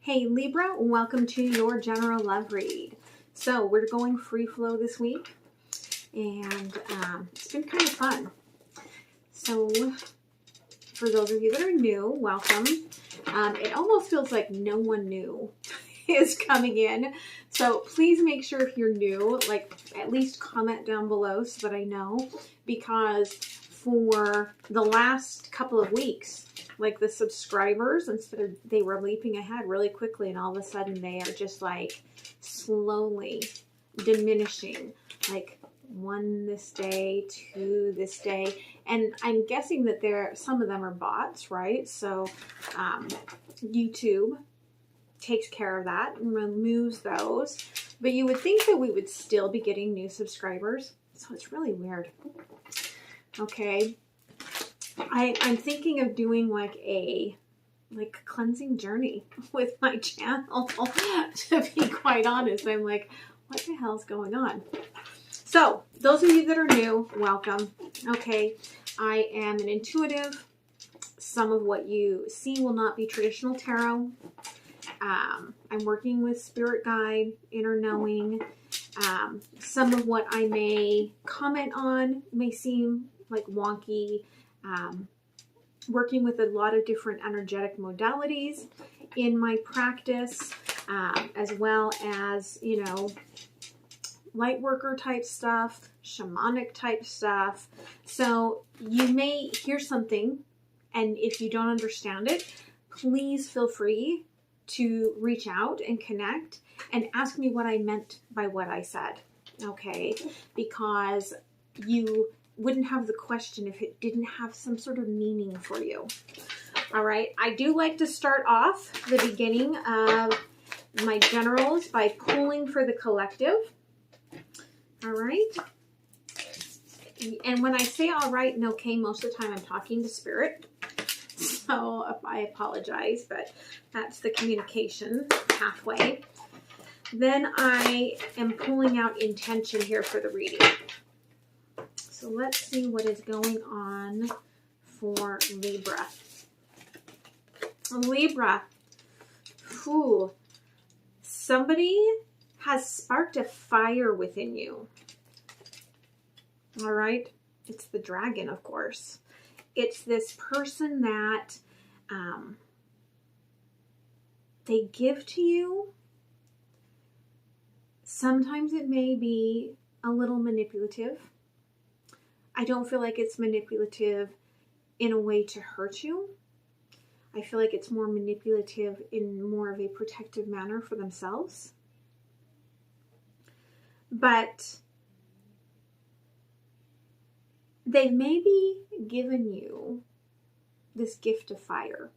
Hey Libra, welcome to your general love read. So we're going free flow this week, and it's been kind of fun. So for those of you that are new, welcome. It almost feels like no one new is coming in. So please make sure if you're new, like at least comment down below so that I know, because for the last couple of weeks, like the subscribers, instead of they were leaping ahead really quickly, and all of a sudden they are just like slowly diminishing, like one this day, two this day, and I'm guessing that some of them are bots, right? So YouTube takes care of that and removes those, but you would think that we would still be getting new subscribers, so it's really weird. Okay, I'm thinking of doing like a cleansing journey with my channel. To be quite honest, I'm like, what the hell's going on? So those of you that are new, welcome. Okay, I am an intuitive. Some of what you see will not be traditional tarot. I'm working with spirit guide, inner knowing. Some of what I may comment on may seem like wonky. Working with a lot of different energetic modalities in my practice, as well as, you know, light worker type stuff, shamanic type stuff. So you may hear something, and if you don't understand it, please feel free to reach out and connect and ask me what I meant by what I said, okay? Because you wouldn't have the question if it didn't have some sort of meaning for you. All right, I do like to start off the beginning of my generals by pulling for the collective. All right, and when I say all right and okay, most of the time I'm talking to spirit, so I apologize, but that's the communication pathway. Then I am pulling out intention here for the reading. So let's see what is going on for Libra. Libra, ooh, somebody has sparked a fire within you. All right, it's the dragon, of course. It's this person that they give to you. Sometimes it may be a little manipulative. I don't feel like it's manipulative in a way to hurt you. I feel like it's more manipulative in more of a protective manner for themselves. But they've maybe given you this gift of fire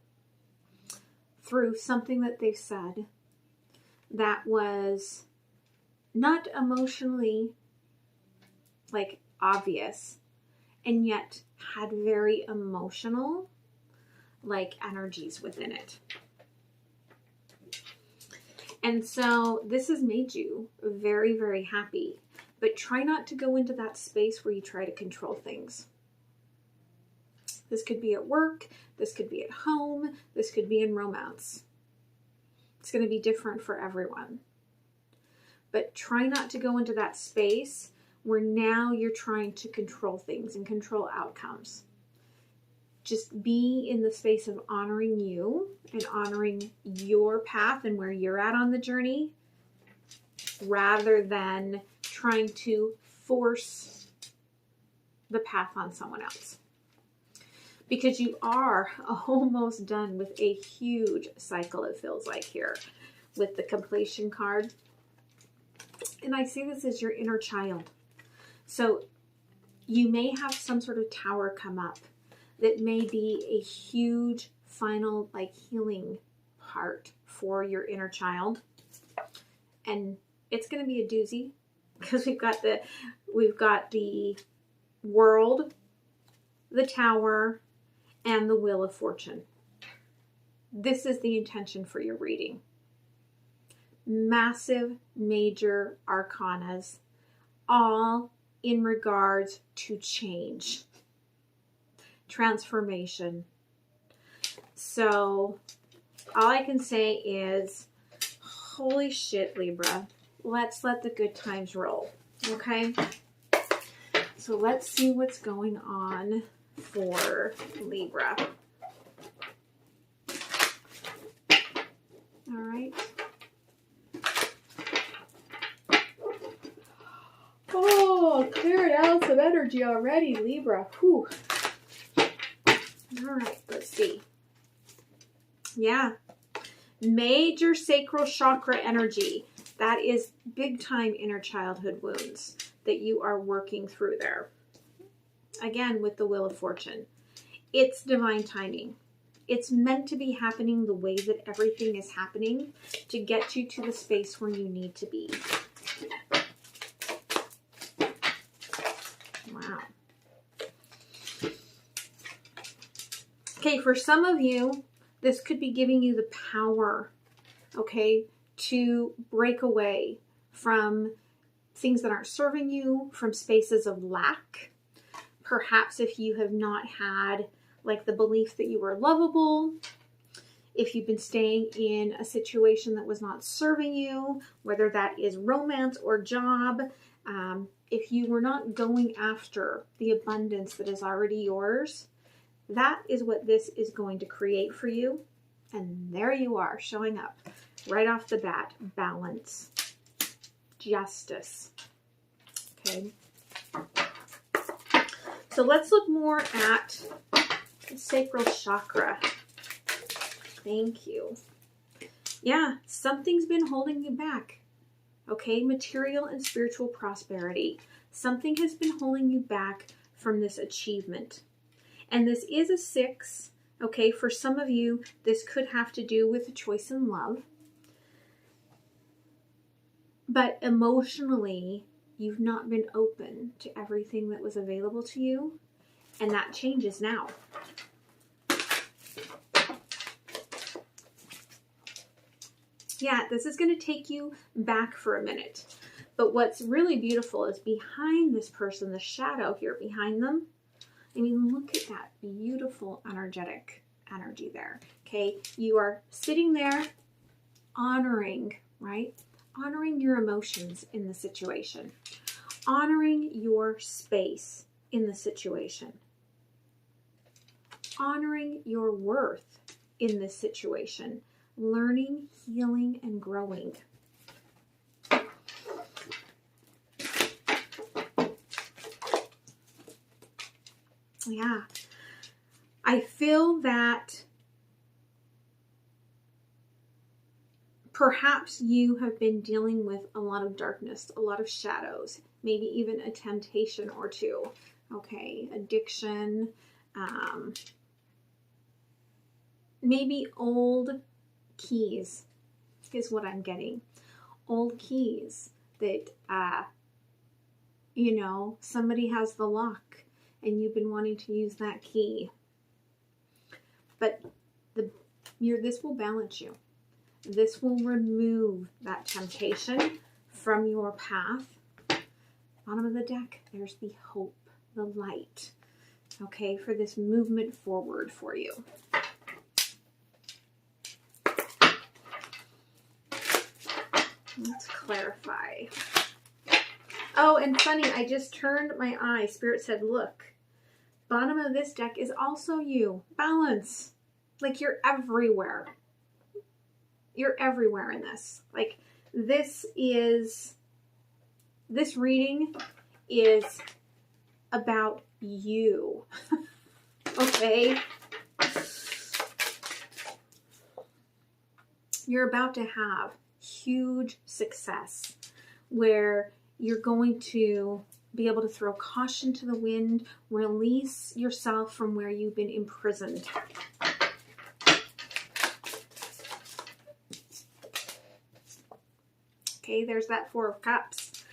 through something that they've said that was not emotionally like obvious, and yet had very emotional like energies within it. And so this has made you very, very happy, but try not to go into that space where you try to control things. This could be at work, this could be at home, this could be in romance. It's going to be different for everyone. But try not to go into that space where now you're trying to control things and control outcomes. Just be in the space of honoring you and honoring your path and where you're at on the journey, rather than trying to force the path on someone else. Because you are almost done with a huge cycle, it feels like here, with the completion card. And I see this as your inner child. So you may have some sort of tower come up that may be a huge final like healing part for your inner child. And it's going to be a doozy, because we've got the world, the tower, and the wheel of fortune. This is the intention for your reading. Massive major arcanas, all in regards to change, transformation. So all I can say is, holy shit, Libra. Let's let the good times roll, okay? So let's see what's going on for Libra. All right. Oh, cleared out some energy already, Libra. Whew. All right, let's see. Yeah. Major sacral chakra energy. That is big time inner childhood wounds that you are working through there. Again, with the Wheel of Fortune. It's divine timing. It's meant to be happening the way that everything is happening to get you to the space where you need to be. Wow. Okay, for some of you, this could be giving you the power, okay, to break away from things that aren't serving you, from spaces of lack. Perhaps if you have not had like the belief that you were lovable, if you've been staying in a situation that was not serving you, whether that is romance or job, if you were not going after the abundance that is already yours, that is what this is going to create for you. And there you are, showing up right off the bat. Balance, justice. Okay. So let's look more at the sacral chakra. Thank you. Yeah, something's been holding you back. Okay, material and spiritual prosperity. Something has been holding you back from this achievement. And this is a 6. Okay, for some of you, this could have to do with a choice in love. But emotionally, you've not been open to everything that was available to you. And that changes now. Yeah, this is going to take you back for a minute. But what's really beautiful is behind this person, the shadow here behind them. I mean, look at that beautiful energetic energy there. Okay, you are sitting there honoring, right? Honoring your emotions in the situation. Honoring your space in the situation. Honoring your worth in this situation. Learning, healing, and growing. Yeah. I feel that perhaps you have been dealing with a lot of darkness, a lot of shadows, maybe even a temptation or two. Okay, addiction, maybe old keys is what I'm getting. Old keys that, you know, somebody has the lock and you've been wanting to use that key. But this will balance you. This will remove that temptation from your path. Bottom of the deck, there's the hope, the light, okay, for this movement forward for you. Let's clarify. Oh, and funny, I just turned my eye. Spirit said, look, bottom of this deck is also you. Balance. Like you're everywhere. You're everywhere in this. Like this reading is about you. Okay? You're about to have huge success where you're going to be able to throw caution to the wind, release yourself from where you've been imprisoned. Okay, there's that 4 of Cups.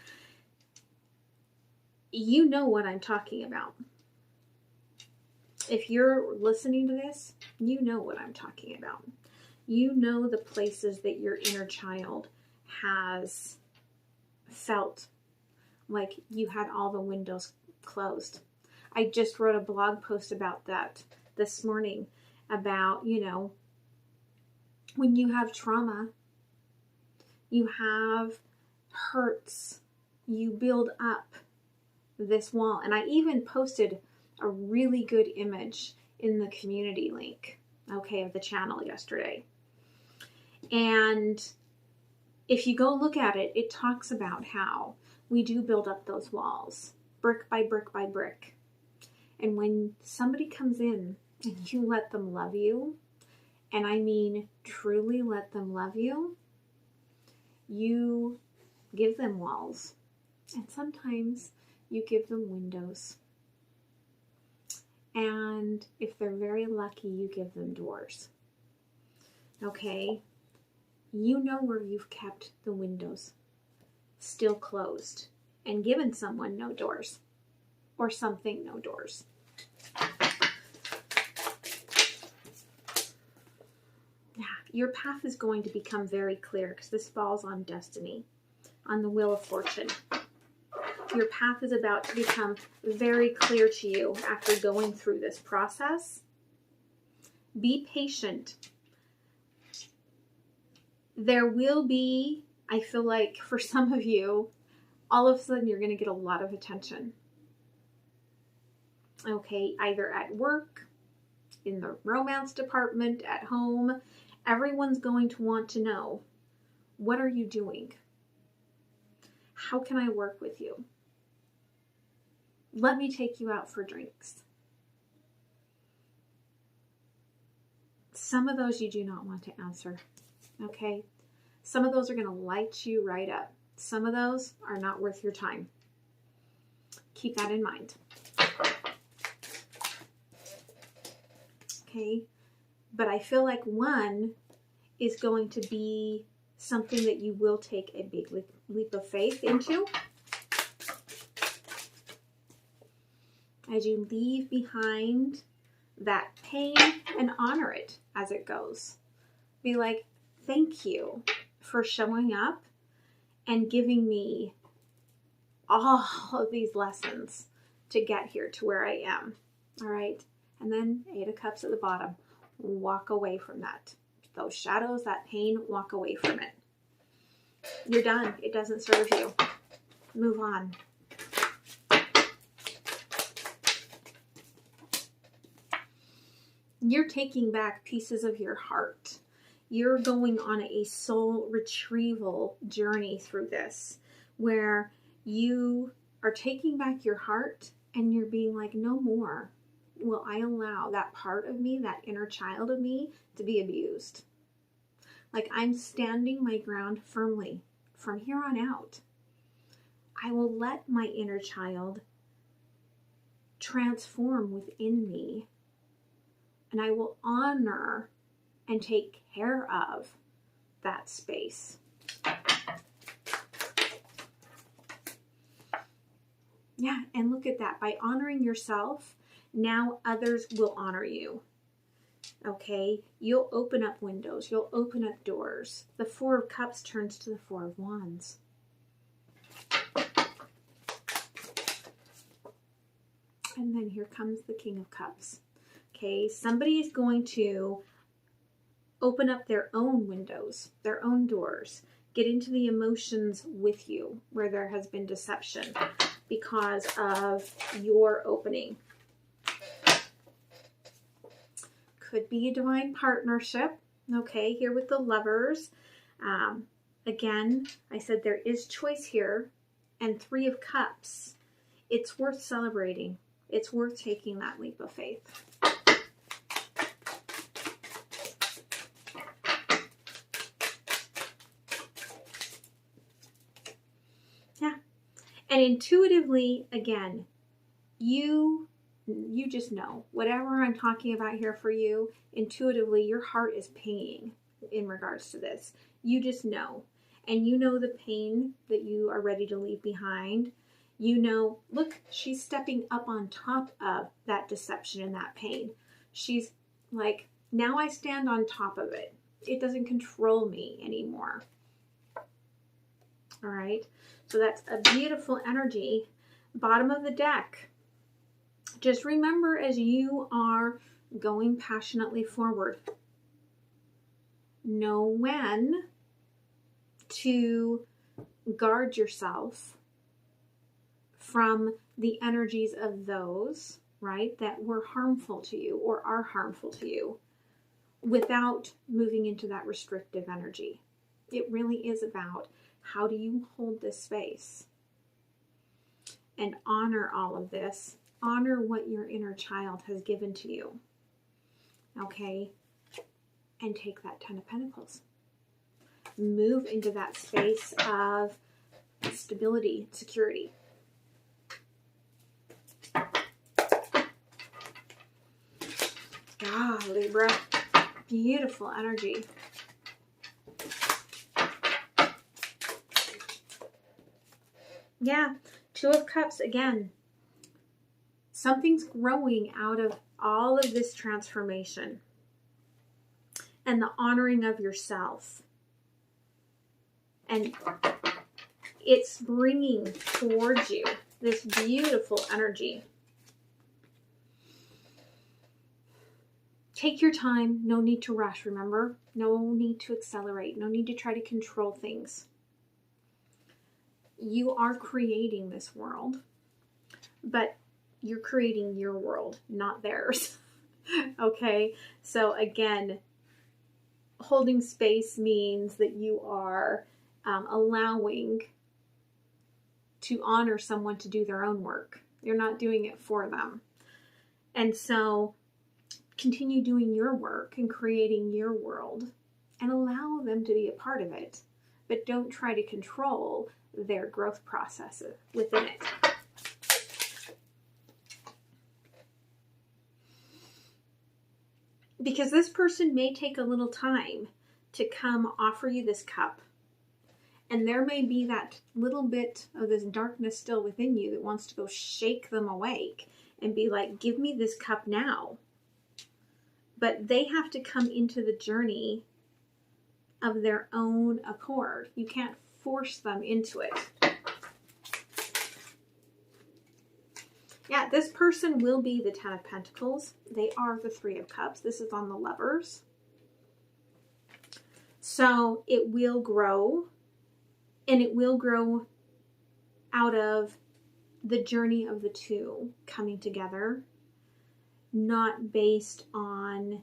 You know what I'm talking about. If you're listening to this, you know what I'm talking about. You know the places that your inner child has felt like you had all the windows closed. I just wrote a blog post about that this morning about, you know, when you have trauma, you have hurts, you build up this wall. And I even posted a really good image in the community link, okay, of the channel yesterday. And if you go look at it, it talks about how we do build up those walls, brick by brick by brick. And when somebody comes in and you let them love you, and I mean truly let them love you, you give them walls. And sometimes you give them windows. And if they're very lucky, you give them doors. Okay? You know where you've kept the windows still closed and given someone no doors, or something no doors. Yeah, your path is going to become very clear because this falls on destiny, on the wheel of fortune. Your path is about to become very clear to you after going through this process. Be patient. There will be, I feel like for some of you, all of a sudden you're going to get a lot of attention. Okay, either at work, in the romance department, at home. Everyone's going to want to know, what are you doing? How can I work with you? Let me take you out for drinks. Some of those you do not want to answer, okay? Some of those are going to light you right up. Some of those are not worth your time. Keep that in mind. Okay, but I feel like one is going to be something that you will take a big leap of faith into. As you leave behind that pain and honor it as it goes. Be like, thank you for showing up and giving me all of these lessons to get here to where I am. All right. And then 8 of Cups at the bottom. Walk away from that. Those shadows, that pain, walk away from it. You're done. It doesn't serve you. Move on. You're taking back pieces of your heart. You're going on a soul retrieval journey through this, where you are taking back your heart and you're being like, no more will I allow that part of me, that inner child of me, to be abused. Like, I'm standing my ground firmly from here on out. I will let my inner child transform within me, and I will honor and take care of that space. Yeah, and look at that. By honoring yourself, now others will honor you. Okay, you'll open up windows, you'll open up doors. The 4 of Cups turns to the 4 of Wands. And then here comes the King of Cups. Okay, somebody is going to open up their own windows, their own doors, get into the emotions with you where there has been deception because of your opening. Could be a divine partnership. Okay, here with the Lovers. Again, I said there is choice here. And 3 of Cups. It's worth celebrating. It's worth taking that leap of faith. Yeah. And intuitively, again, you just know. Whatever I'm talking about here for you, intuitively, your heart is pinging in regards to this. You just know. And you know the pain that you are ready to leave behind. You know, look, she's stepping up on top of that deception and that pain. She's like, now I stand on top of it. It doesn't control me anymore. All right. So that's a beautiful energy. Bottom of the deck. Just remember, as you are going passionately forward, know when to guard yourself from the energies of those, right, that were harmful to you or are harmful to you without moving into that restrictive energy. It really is about how do you hold this space and honor all of this, honor what your inner child has given to you, okay, and take that 10 of Pentacles. Move into that space of stability, security. Ah, Libra, beautiful energy. Yeah, Two of Cups again. Something's growing out of all of this transformation and the honoring of yourself. And it's bringing towards you this beautiful energy. Take your time. No need to rush, remember? No need to accelerate. No need to try to control things. You are creating this world, but you're creating your world, not theirs. Okay? So again, holding space means that you are allowing to honor someone to do their own work. You're not doing it for them. And so continue doing your work and creating your world and allow them to be a part of it, but don't try to control their growth process within it. Because this person may take a little time to come offer you this cup. And there may be that little bit of this darkness still within you that wants to go shake them awake and be like, give me this cup now. But they have to come into the journey of their own accord. You can't force them into it. Yeah, this person will be the 10 of Pentacles. They are the 3 of Cups. This is on the Lovers. So it will grow, and it will grow out of the journey of the two coming together, not based on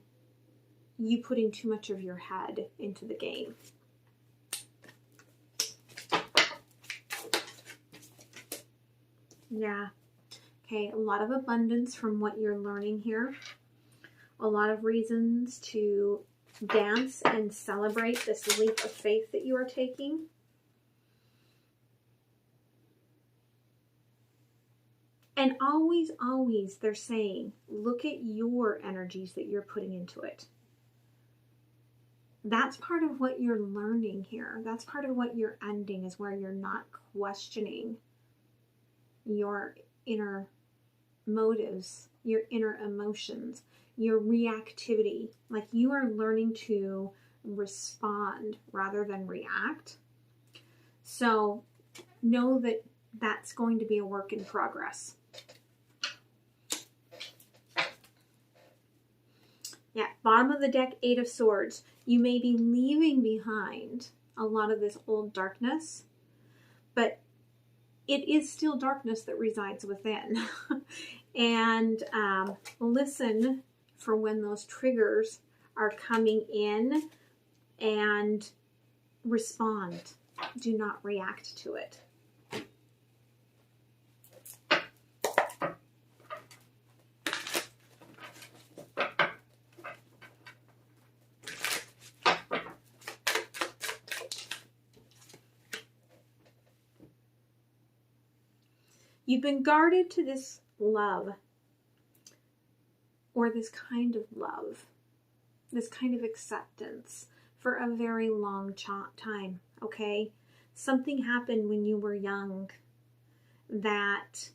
you putting too much of your head into the game. Yeah. Okay, a lot of abundance from what you're learning here. A lot of reasons to dance and celebrate this leap of faith that you are taking. And always, always, they're saying, look at your energies that you're putting into it. That's part of what you're learning here. That's part of what you're ending, is where you're not questioning your inner motives, your inner emotions, your reactivity. Like, you are learning to respond rather than react. So know that that's going to be a work in progress. Yeah, bottom of the deck, 8 of Swords. You may be leaving behind a lot of this old darkness, but it is still darkness that resides within. And listen for when those triggers are coming in and respond. Do not react to it. You've been guarded to this love, or this kind of love, this kind of acceptance for a very long time, okay? Something happened when you were young that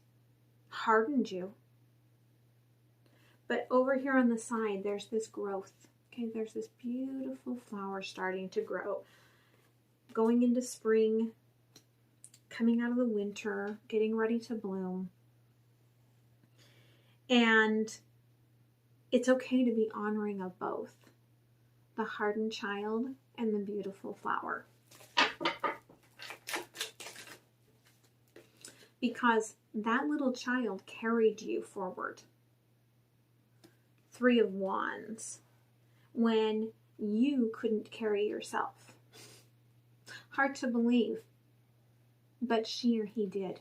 hardened you. But over here on the side, there's this growth, okay? There's this beautiful flower starting to grow, going into spring, coming out of the winter, getting ready to bloom. And it's okay to be honoring of both. the hardened child, and the beautiful flower. Because that little child carried you forward. 3 of Wands, when you couldn't carry yourself. Hard to believe, but she or he did.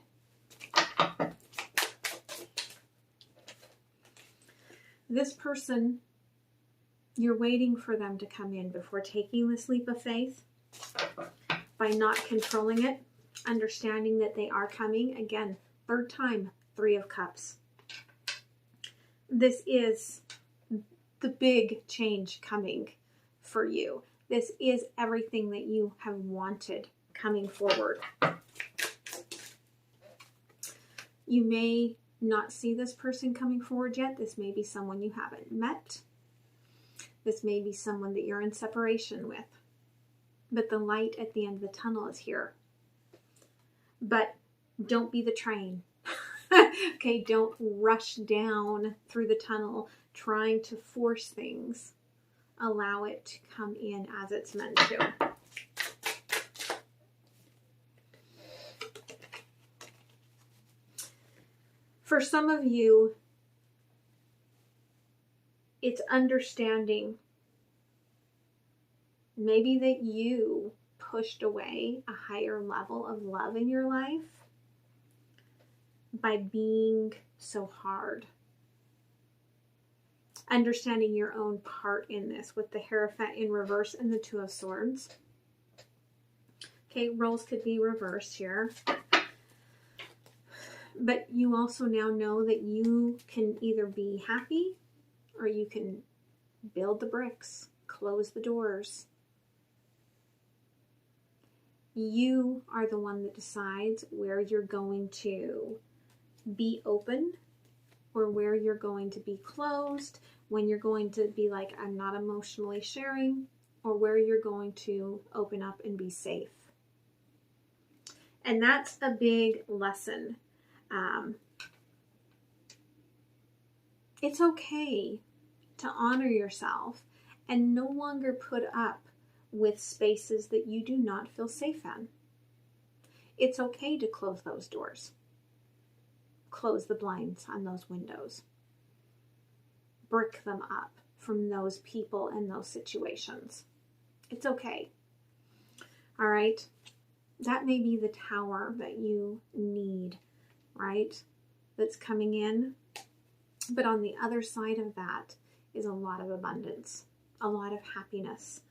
This person, you're waiting for them to come in before taking this leap of faith by not controlling it, understanding that they are coming. Again, 3rd time, 3 of Cups. This is the big change coming for you. This is everything that you have wanted coming forward. You may not see this person coming forward yet. This may be someone you haven't met. This may be someone that you're in separation with. But the light at the end of the tunnel is here. But don't be the train. Okay, don't rush down through the tunnel trying to force things. Allow it to come in as it's meant to. For some of you, it's understanding maybe that you pushed away a higher level of love in your life by being so hard. Understanding your own part in this with the Hierophant in reverse and the 2 of Swords. Okay, roles could be reversed here. But you also now know that you can either be happy or you can build the bricks, close the doors. You are the one that decides where you're going to be open or where you're going to be closed, when you're going to be like, I'm not emotionally sharing, or where you're going to open up and be safe. And that's a big lesson. It's okay to honor yourself and no longer put up with spaces that you do not feel safe in. It's okay to close those doors. Close the blinds on those windows. Brick them up from those people and those situations. It's okay. All right? That may be the tower that you need, right? That's coming in. But on the other side of that is a lot of abundance, a lot of happiness.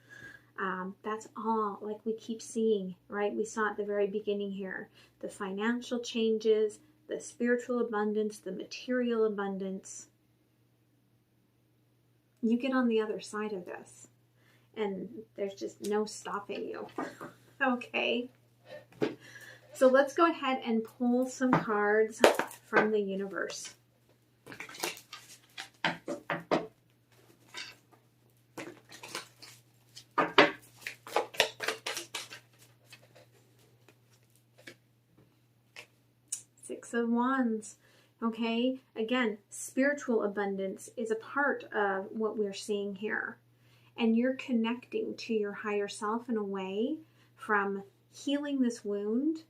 That's all, like we keep seeing, right? We saw at the very beginning here, the financial changes, the spiritual abundance, the material abundance. You get on the other side of this, and there's just no stopping you. Okay. So let's go ahead and pull some cards from the universe. Six of Wands. Okay, again, spiritual abundance is a part of what we're seeing here. And you're connecting to your higher self in a way from healing this wound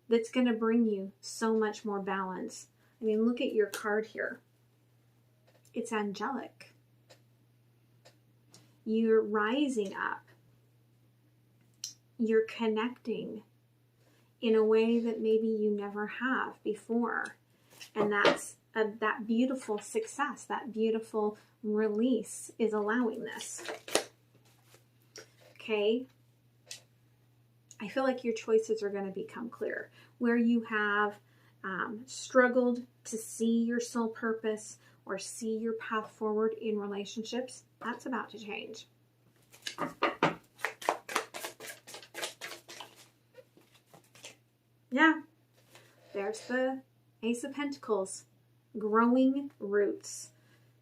that's going to bring you so much more balance. I mean, look at your card here. It's angelic. You're rising up. You're connecting in a way that maybe you never have before. And that's that beautiful success, that beautiful release is allowing this. Okay. I feel like your choices are going to become clear. Where you have struggled to see your soul purpose or see your path forward in relationships, that's about to change. Yeah, there's the Ace of Pentacles, growing roots,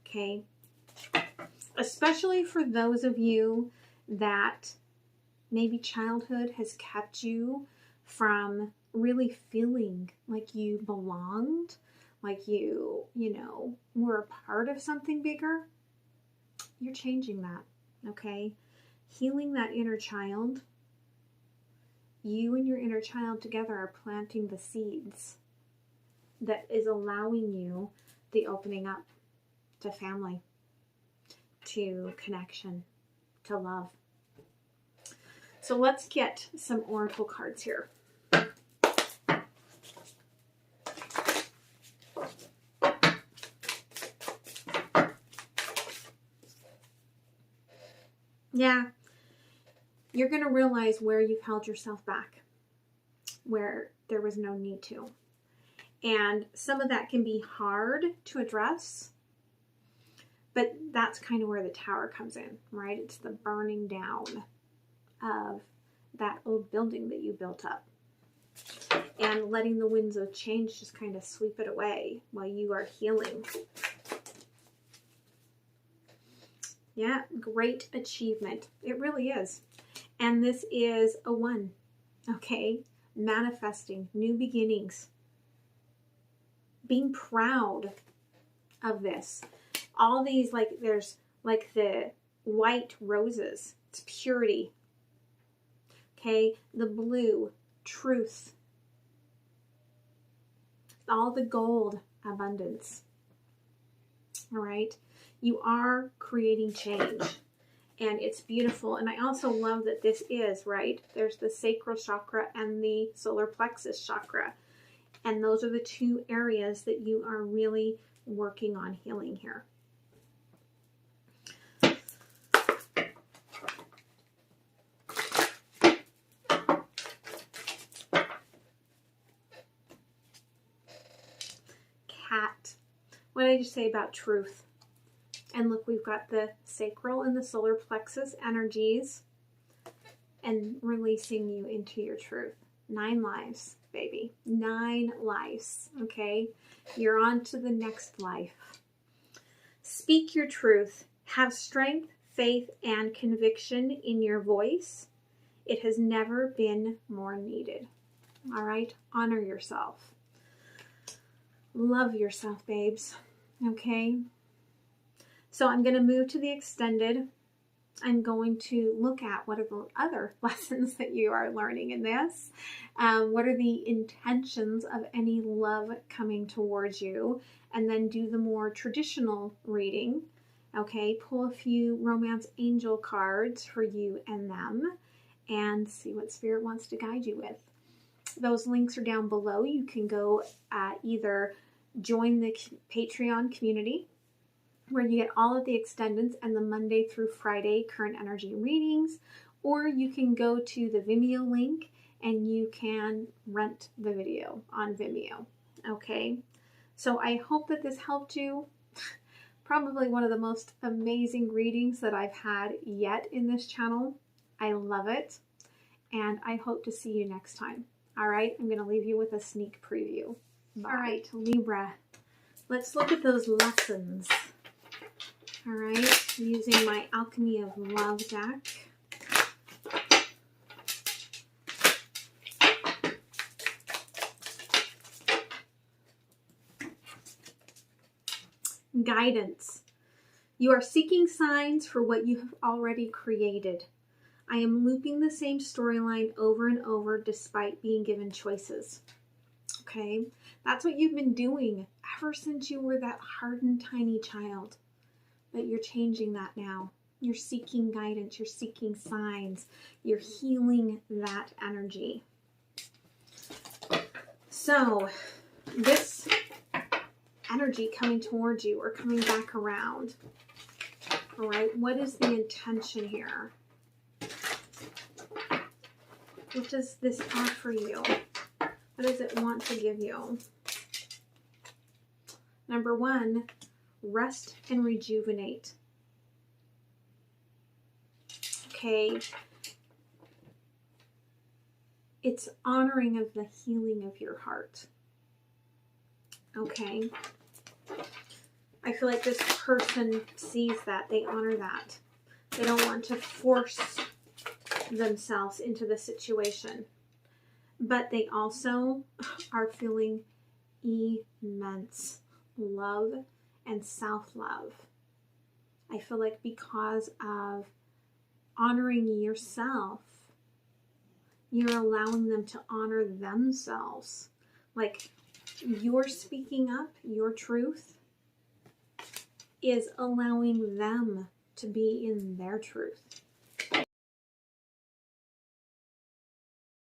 okay? Especially for those of you that maybe childhood has kept you from really feeling like you belonged, like you know, were a part of something bigger. You're changing that. okay? Healing that inner child. You and your inner child together are planting the seeds that is allowing you the opening up to family, to connection, to love. So let's get some oracle cards here. Yeah, you're going to realize where you've held yourself back, where there was no need to. And some of that can be hard to address, but that's kind of where the Tower comes in, right? It's the burning down of that old building that you built up and letting the winds of change just kind of sweep it away while you are healing. Yeah, great achievement. It really is. And this is a 1, okay? Manifesting new beginnings. Being proud of this. All these, like, there's like the white roses. It's purity. Okay? The blue, truth. All the gold, abundance. All right? You are creating change, and it's beautiful. And I also love that this is, right? There's the sacral chakra and the solar plexus chakra. And those are the 2 areas that you are really working on healing here. Cat. What did I just say about truth? And look, we've got the sacral and the solar plexus energies and releasing you into your truth. 9 lives, baby. 9 lives, okay? You're on to the next life. Speak your truth. Have strength, faith, and conviction in your voice. It has never been more needed. All right? Honor yourself. Love yourself, babes, okay? So I'm going to move to the extended. I'm going to look at what are the other lessons that you are learning in this. What are the intentions of any love coming towards you? And then do the more traditional reading. Okay, pull a few romance angel cards for you and them and see what Spirit wants to guide you with. Those links are down below. You can go either join the Patreon community, where you get all of the extendeds and the Monday through Friday current energy readings, or you can go to the Vimeo link and you can rent the video on Vimeo. Okay, so I hope that this helped you. Probably one of the most amazing readings that I've had yet in this channel. I love it, and I hope to see you next time. All right, I'm going to leave you with a sneak preview. Bye. All right, Libra, let's look at those lessons. All right, using my Alchemy of Love deck. Guidance. You are seeking signs for what you have already created. I am looping the same storyline over and over despite being given choices. Okay, that's what you've been doing ever since you were that hardened tiny child. But you're changing that now. You're seeking guidance. You're seeking signs. You're healing that energy. So this energy coming towards you or coming back around. All right, what is the intention here? What does this offer you? What does it want to give you? Number 1, rest and rejuvenate. Okay. It's honoring of the healing of your heart. Okay. I feel like this person sees that. They honor that. They don't want to force themselves into the situation. But they also are feeling immense love and self-love. I feel like because of honoring yourself, you're allowing them to honor themselves. Like, you're speaking up, your truth is allowing them to be in their truth.